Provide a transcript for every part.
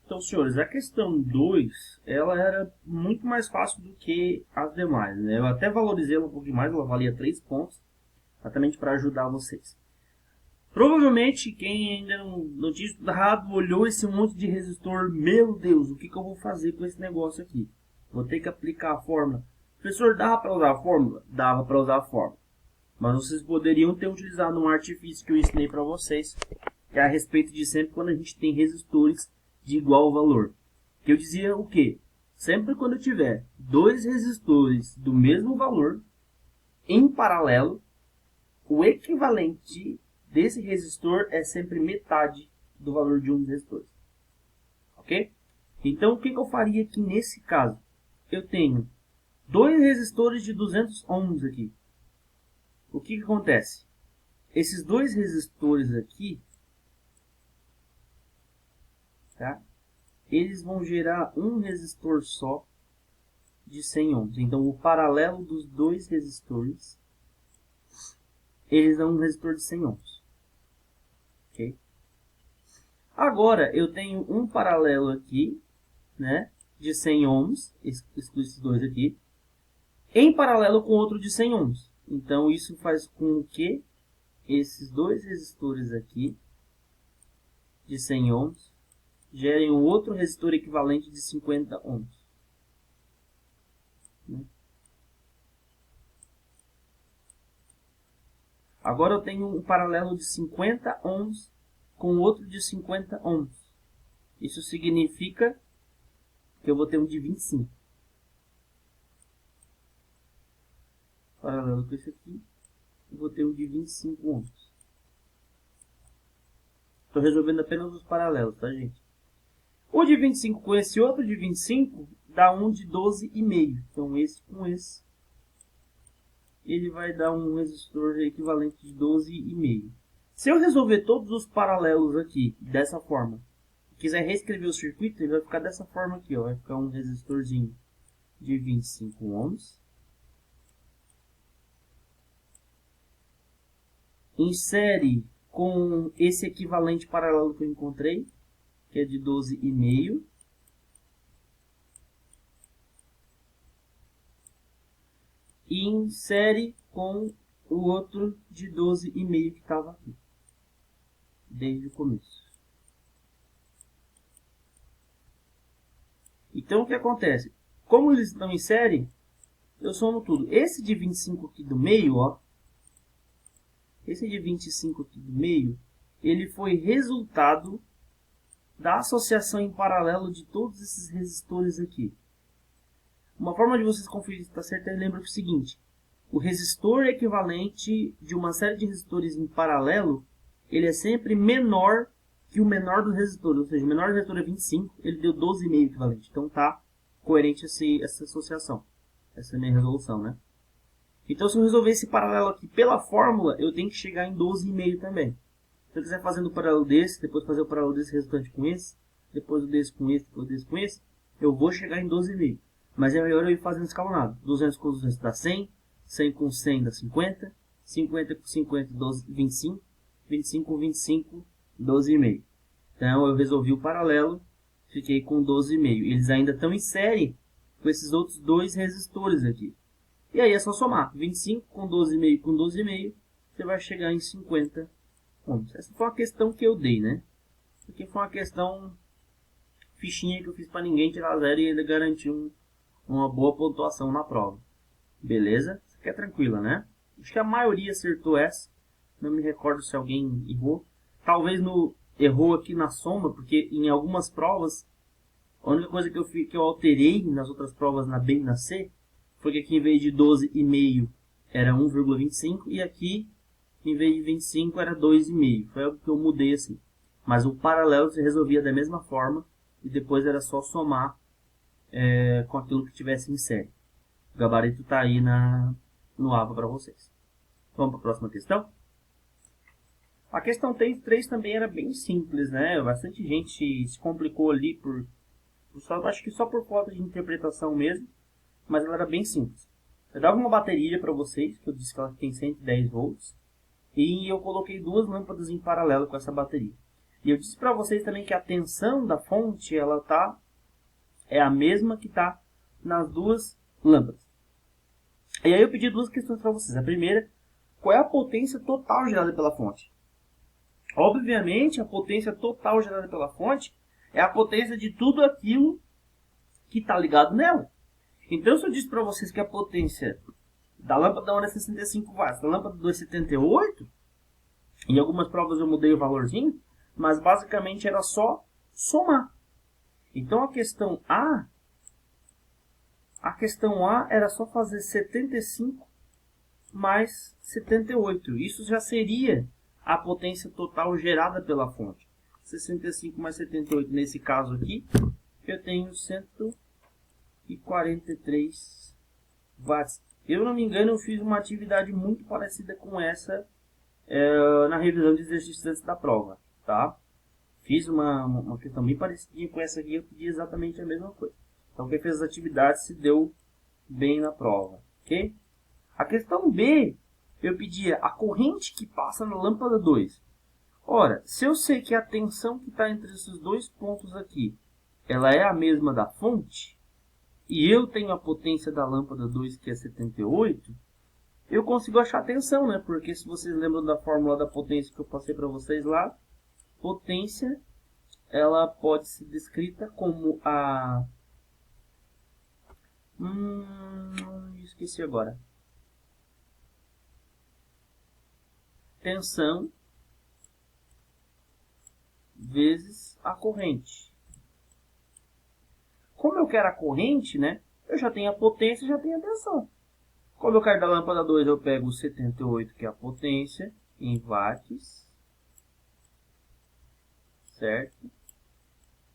Então, senhores, a questão 2 ela era muito mais fácil do que as demais, né? Eu até valorizei ela um pouquinho mais, ela valia 3 pontos, exatamente para ajudar vocês. Provavelmente, quem ainda não tinha estudado, olhou esse monte de resistor, meu Deus, o que eu vou fazer com esse negócio aqui? Vou ter que aplicar a fórmula. Professor, dava para usar a fórmula? Dava para usar a fórmula. Mas vocês poderiam ter utilizado um artifício que eu ensinei para vocês, que é a respeito de sempre quando a gente tem resistores de igual valor. Que eu dizia o quê? Sempre quando eu tiver dois resistores do mesmo valor, em paralelo, o equivalente desse resistor é sempre metade do valor de um dos resistores. Ok? Então, o que eu faria aqui nesse caso? Eu tenho dois resistores de 200 ohms aqui. O que acontece? Esses dois resistores aqui, tá? Eles vão gerar um resistor só de 100 ohms. Então, o paralelo dos dois resistores, eles dão um resistor de 100 ohms. Ok? Agora, eu tenho um paralelo aqui, né, de 100 ohms, esses dois aqui, em paralelo com outro de 100 ohms. Então, isso faz com que esses dois resistores aqui, de 100 ohms, gerem um outro resistor equivalente de 50 ohms. Agora eu tenho um paralelo de 50 ohms com outro de 50 ohms. Isso significa que eu vou ter um de 25. Paralelo com esse aqui, eu vou ter um de 25 ohms. Estou resolvendo apenas os paralelos, tá, gente? O de 25 com esse outro de 25 dá um de 12,5. Então, esse com esse, ele vai dar um resistor equivalente de 12,5. Se eu resolver todos os paralelos aqui, dessa forma, e quiser reescrever o circuito, ele vai ficar dessa forma aqui, ó. Vai ficar um resistorzinho de 25 ohms. Em série com esse equivalente paralelo que eu encontrei, que é de 12,5. E em série com o outro de 12,5 que estava aqui, desde o começo. Então o que acontece? Como eles estão em série, eu somo tudo. Esse de 25 aqui do meio, ó, esse de 25 aqui do meio, ele foi resultado da associação em paralelo de todos esses resistores aqui. Uma forma de vocês conferir se está certo é lembrar o seguinte: o resistor equivalente de uma série de resistores em paralelo, ele é sempre menor que o menor dos resistores. Ou seja, o menor do resistor é 25, ele deu 12,5 equivalente. Então tá coerente essa associação. Essa é a minha resolução, né? Então, se eu resolver esse paralelo aqui pela fórmula, eu tenho que chegar em 12,5 também. Se eu quiser fazer o paralelo desse, depois fazer o paralelo desse resultante com esse, depois o desse com esse, depois o desse com esse, eu vou chegar em 12,5. Mas é melhor eu ir fazendo escalonado. 200 com 200 dá 100, 100 com 100 dá 50, 50 com 50 dá 25, 25 com 25, 12,5. Então eu resolvi o paralelo, fiquei com 12,5. Eles ainda estão em série com esses outros dois resistores aqui. E aí é só somar. 25 com 12,5 com 12,5, você vai chegar em 50 ohms. Essa foi uma questão que eu dei, né? Isso aqui foi uma questão fichinha que eu fiz para ninguém tirar zero e ainda garantir uma boa pontuação na prova. Beleza? Isso aqui é tranquila, né? Acho que a maioria acertou essa. Não me recordo se alguém errou. Talvez errou aqui na soma, porque em algumas provas, a única coisa que eu alterei nas outras provas na B e na C, foi que aqui em vez de 12,5 era 1,25 e aqui em vez de 25 era 2,5. Foi algo que eu mudei assim. Mas o paralelo se resolvia da mesma forma e depois era só somar com aquilo que tivesse em série. O gabarito está aí no AVA para vocês. Vamos para a próxima questão? A questão 3 também era bem simples, né? Bastante gente se complicou ali acho que só por falta de interpretação mesmo, mas ela era bem simples. Eu dava uma bateria para vocês, que eu disse que ela tem 110 volts, e eu coloquei duas lâmpadas em paralelo com essa bateria. E eu disse para vocês também que a tensão da fonte é a mesma que está nas duas lâmpadas. E aí eu pedi duas questões para vocês. A primeira, qual é a potência total gerada pela fonte? Obviamente, a potência total gerada pela fonte é a potência de tudo aquilo que está ligado nela. Então, se eu disse para vocês que a potência da lâmpada 1 é 65 watts, da lâmpada 2 é 78, em algumas provas eu mudei o valorzinho, mas basicamente era só somar. Então, a questão A era só fazer 75 mais 78. Isso já seria a potência total gerada pela fonte. 65 mais 78, nesse caso aqui, eu tenho 143 watts. Eu não me engano, eu fiz uma atividade muito parecida com essa na revisão de exercícios antes da prova, tá? Fiz uma questão bem parecida com essa aqui, eu pedi exatamente a mesma coisa. Então, quem fez as atividades se deu bem na prova, ok? A questão B, eu pedia a corrente que passa na lâmpada 2. Ora, se eu sei que a tensão que está entre esses dois pontos aqui, ela é a mesma da fonte, e eu tenho a potência da lâmpada 2, que é 78, eu consigo achar a tensão, né? Porque se vocês lembram da fórmula da potência que eu passei para vocês lá, potência, ela pode ser descrita como a... esqueci agora. Tensão vezes a corrente. Como eu quero a corrente, né? Eu já tenho a potência e já tenho a tensão. Como eu quero da lâmpada 2, eu pego o 78, que é a potência, em watts. Certo?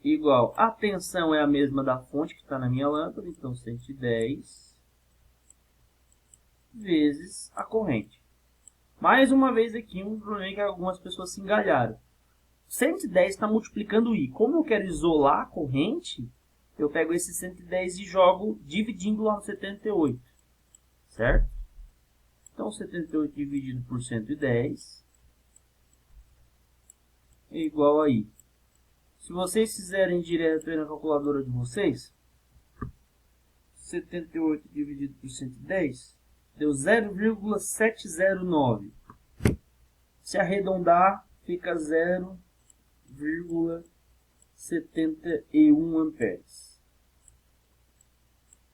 Igual, a tensão é a mesma da fonte que está na minha lâmpada, então 110 vezes a corrente. Mais uma vez aqui, um problema que algumas pessoas se engalharam. 110 está multiplicando I. Como eu quero isolar a corrente, eu pego esse 110 e jogo dividindo lá no 78. Certo? Então, 78 dividido por 110 é igual a I. Se vocês fizerem direto aí na calculadora de vocês, 78 dividido por 110 deu 0,709. Se arredondar, fica 0,71 amperes.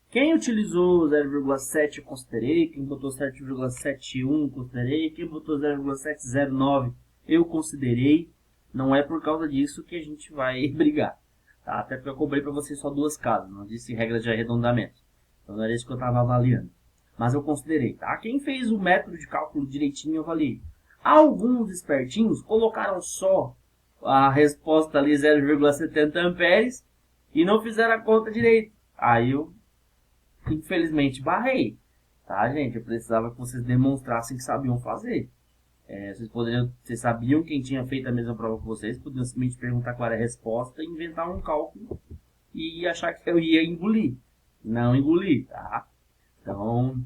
Quem utilizou 0,7 eu considerei, quem botou 7,71 considerei, quem botou 0,709 eu considerei. Não é por causa disso que a gente vai brigar, tá? Até porque eu cobrei para vocês só duas casas, não disse regras de arredondamento. Então não era isso que eu estava avaliando. Mas eu considerei, tá? Quem fez o método de cálculo direitinho, eu avaliei. Alguns espertinhos colocaram só a resposta ali 0,70 amperes e não fizeram a conta direito. Aí eu, infelizmente, barrei. Tá, gente? Eu precisava que vocês demonstrassem que sabiam fazer. Vocês sabiam quem tinha feito a mesma prova que vocês, podiam simplesmente perguntar qual era a resposta, inventar um cálculo e achar que eu ia engolir. Não engoli, tá? Então,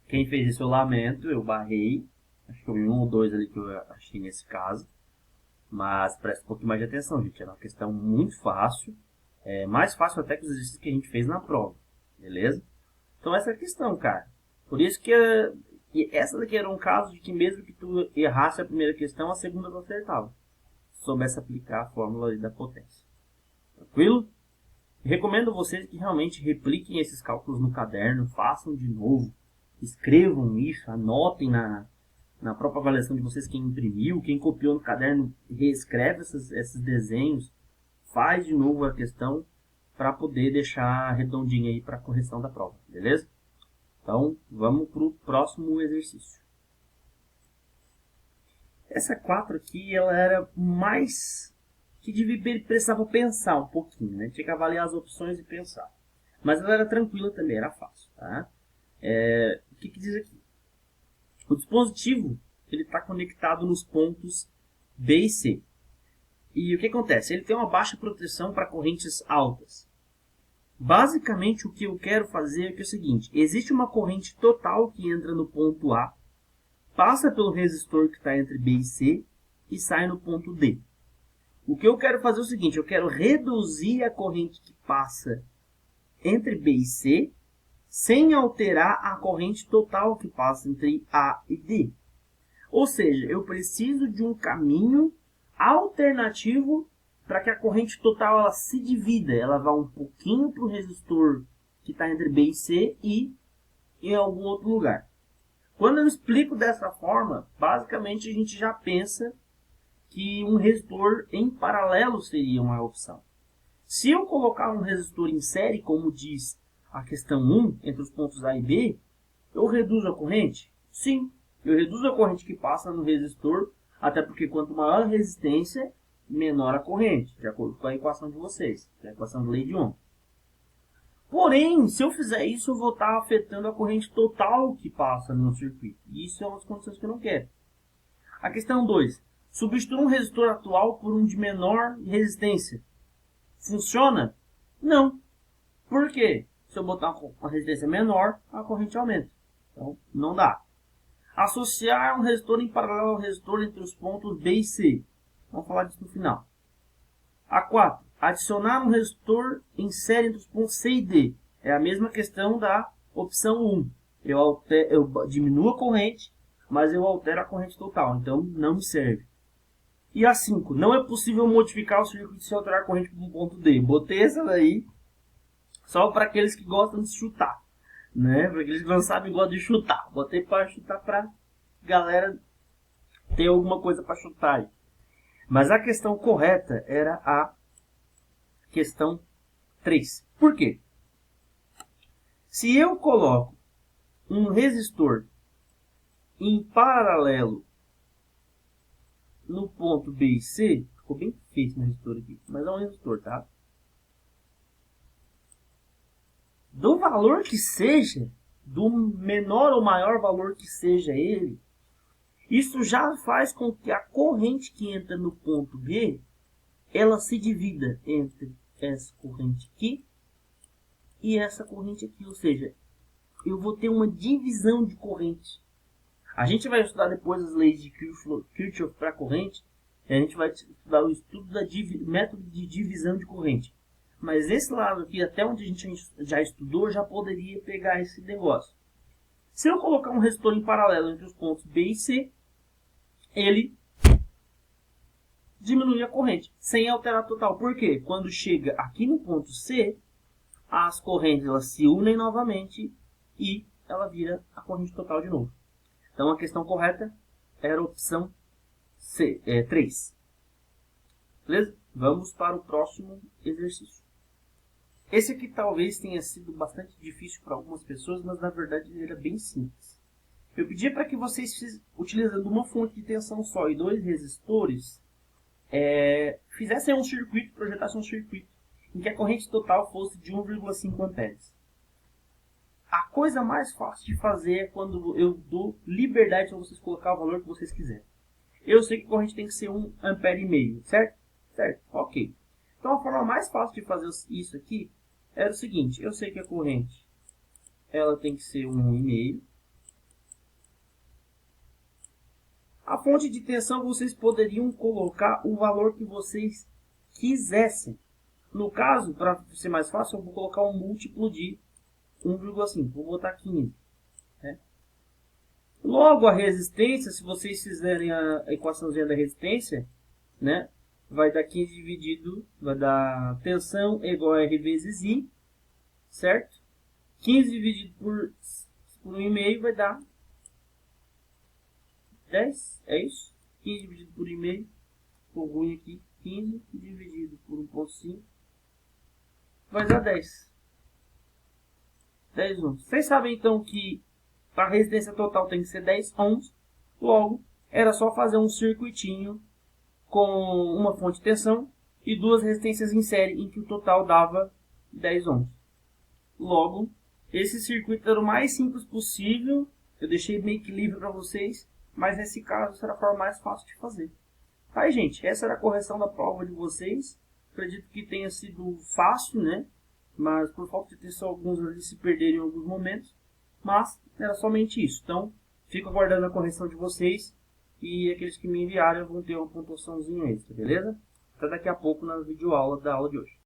quem fez isso eu lamento, eu barrei. Acho que foi um ou dois ali que eu achei nesse caso. Mas presta um pouquinho mais de atenção, gente. É uma questão muito fácil. É mais fácil até que os exercícios que a gente fez na prova. Beleza? Então essa é a questão, cara. Por isso que essa daqui era um caso de que mesmo que tu errasse a primeira questão, a segunda tu acertava. Se soubesse aplicar a fórmula ali da potência. Tranquilo? Recomendo vocês que realmente repliquem esses cálculos no caderno, façam de novo, escrevam isso, anotem na própria avaliação de vocês quem imprimiu, quem copiou no caderno, reescreve esses desenhos, faz de novo a questão para poder deixar redondinha aí para a correção da prova, beleza? Então, vamos para o próximo exercício. Essa 4 aqui, ela era mais que precisava pensar um pouquinho, né? Tinha que avaliar as opções e pensar. Mas ela era tranquila também, era fácil, tá? O que diz aqui? O dispositivo ele está conectado nos pontos B e C. E o que acontece? Ele tem uma baixa proteção para correntes altas. Basicamente, o que eu quero fazer é o seguinte. Existe uma corrente total que entra no ponto A, passa pelo resistor que está entre B e C e sai no ponto D. O que eu quero fazer é o seguinte, eu quero reduzir a corrente que passa entre B e C, sem alterar a corrente total que passa entre A e D. Ou seja, eu preciso de um caminho alternativo para que a corrente total ela se divida. Ela vá um pouquinho para o resistor que está entre B e C e em algum outro lugar. Quando eu explico dessa forma, basicamente a gente já pensa que um resistor em paralelo seria uma opção. Se eu colocar um resistor em série, como diz a questão 1, entre os pontos A e B, eu reduzo a corrente? Sim, eu reduzo a corrente que passa no resistor, até porque quanto maior a resistência, menor a corrente, de acordo com a equação de vocês, a equação de lei de Ohm. Porém, se eu fizer isso, eu vou estar afetando a corrente total que passa no circuito. E isso é uma das condições que eu não quero. A questão 2. Substituir um resistor atual por um de menor resistência. Funciona? Não. Por quê? Se eu botar uma resistência menor, a corrente aumenta. Então, não dá. Associar um resistor em paralelo ao resistor entre os pontos B e C. Vamos falar disso no final. A 4. Adicionar um resistor em série entre os pontos C e D. É a mesma questão da opção 1. Eu diminuo a corrente, mas eu altero a corrente total. Então, não me serve. E a 5. Não é possível modificar o circuito sem alterar a corrente para um ponto D. Botei essa daí só para aqueles que gostam de chutar. Né? Para aqueles que não sabem gostam de chutar. Botei para chutar para galera ter alguma coisa para chutar aí. Mas a questão correta era a questão 3. Por quê? Se eu coloco um resistor em paralelo no ponto B e C, ficou bem feio esse resistor aqui, mas é um resistor, tá? Do valor que seja, do menor ou maior valor que seja ele, isso já faz com que a corrente que entra no ponto B, ela se divida entre essa corrente aqui e essa corrente aqui. Ou seja, eu vou ter uma divisão de corrente. A gente vai estudar depois as leis de Kirchhoff para corrente. E a gente vai estudar o estudo da método de divisão de corrente. Mas esse lado aqui, até onde a gente já estudou, já poderia pegar esse negócio. Se eu colocar um resistor em paralelo entre os pontos B e C, ele diminui a corrente, sem alterar total. Por quê? Quando chega aqui no ponto C, as correntes elas se unem novamente e ela vira a corrente total de novo. Então a questão correta era a opção C, 3. Beleza? Vamos para o próximo exercício. Esse aqui talvez tenha sido bastante difícil para algumas pessoas, mas na verdade ele era bem simples. Eu pedi para que vocês, utilizando uma fonte de tensão só e 2 resistores, fizessem um circuito, projetassem um circuito em que a corrente total fosse de 1,5 amperes. A coisa mais fácil de fazer é quando eu dou liberdade para vocês colocar o valor que vocês quiserem. Eu sei que a corrente tem que ser 1,5 ampere, certo? Certo, ok. Então a forma mais fácil de fazer isso aqui era o seguinte: eu sei que a corrente ela tem que ser 1,5. A fonte de tensão vocês poderiam colocar o valor que vocês quisessem. No caso, para ser mais fácil, eu vou colocar um múltiplo de 1,5. Vou botar 15. Né? Logo, a resistência, se vocês fizerem a equaçãozinha da resistência, né, vai dar 15 dividido, vai dar tensão é igual a R vezes I, certo? 15 dividido por 1,5 vai dar 10, é isso? 15 dividido por 1,5, ficou ruim aqui, 15 dividido por 1,5, vai dar 10. 10 ohms. Vocês sabem então que a resistência total tem que ser 10 ohms, logo era só fazer um circuitinho com uma fonte de tensão e 2 resistências em série em que o total dava 10 ohms. Logo, esse circuito era o mais simples possível, eu deixei meio que livre para vocês, mas nesse caso será a forma mais fácil de fazer. Tá, gente? Essa era a correção da prova de vocês. Acredito que tenha sido fácil, né? Mas por falta de atenção, alguns ali se perderam em alguns momentos. Mas era somente isso. Então, fico aguardando a correção de vocês. E aqueles que me enviaram vão ter uma pontuaçãozinha extra, beleza? Até daqui a pouco na videoaula da aula de hoje.